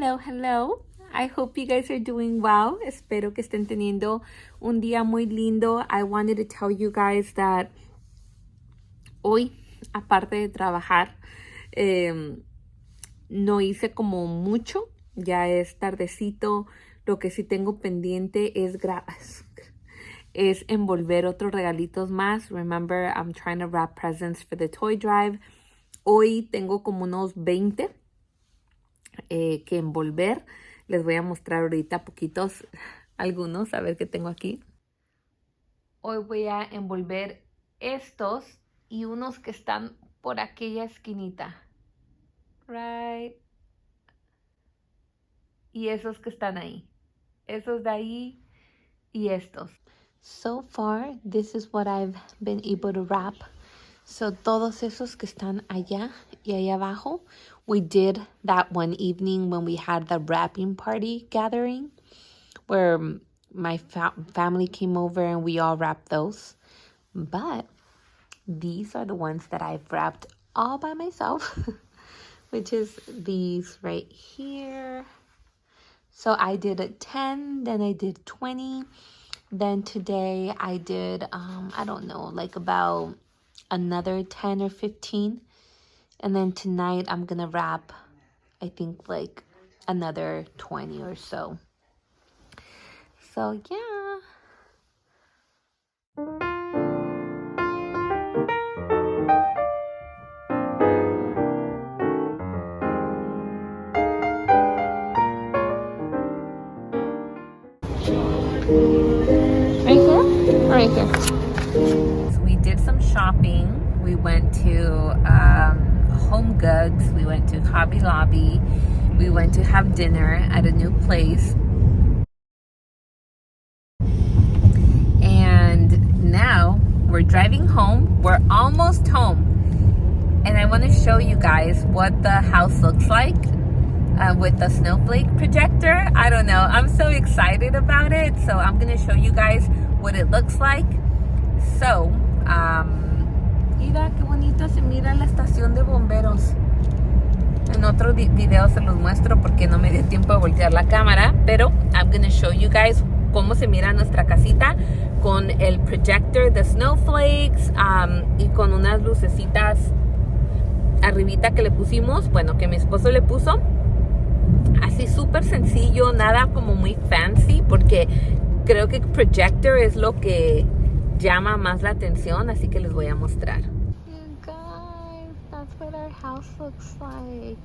Hello. I hope you guys are doing well. Espero que estén teniendo un día muy lindo. I wanted to tell you guys that hoy, aparte de trabajar, no hice como mucho. Ya es tardecito. Lo que sí tengo pendiente es envolver otros regalitos más. Remember, I'm trying to wrap presents for the toy drive. Hoy tengo como unos 20 que envolver. Les voy a mostrar ahorita poquitos, algunos, a ver qué tengo aquí. Hoy voy a envolver estos y unos que están por aquella esquinita. Right. Y esos que están ahí. Esos de ahí y estos. So far, this is what I've been able to wrap. So todos esos que están allá y allá abajo, we did that one evening when we had the wrapping party gathering where my family came over and we all wrapped those. But these are the ones that I've wrapped all by myself, which is these right here. So I did a 10, then I did 20. Then today I did, I don't know, like about another 10 or 15. And then tonight I'm gonna wrap, I think, like another 20 or so. So yeah. Right here or right here? So we did some shopping. We went to Home Goods. We went to Hobby Lobby. We went to have dinner at a new place. And now we're driving home. We're almost home. And I want to show you guys what the house looks like with the Snowflake projector. I don't know. I'm so excited about it. So I'm going to show you guys what it looks like. So, mira qué bonito se mira la estación de bomberos. En otro video se los muestro porque no me dio tiempo de voltear la cámara, pero I'm going to show you guys cómo se mira nuestra casita con el projector de Snowflakes y con unas lucecitas arribita que le pusimos, bueno, que mi esposo le puso. Así súper sencillo, nada como muy fancy, porque creo que Projector es lo que llama más la atención, así que les voy a mostrar. You guys, that's what our house looks like.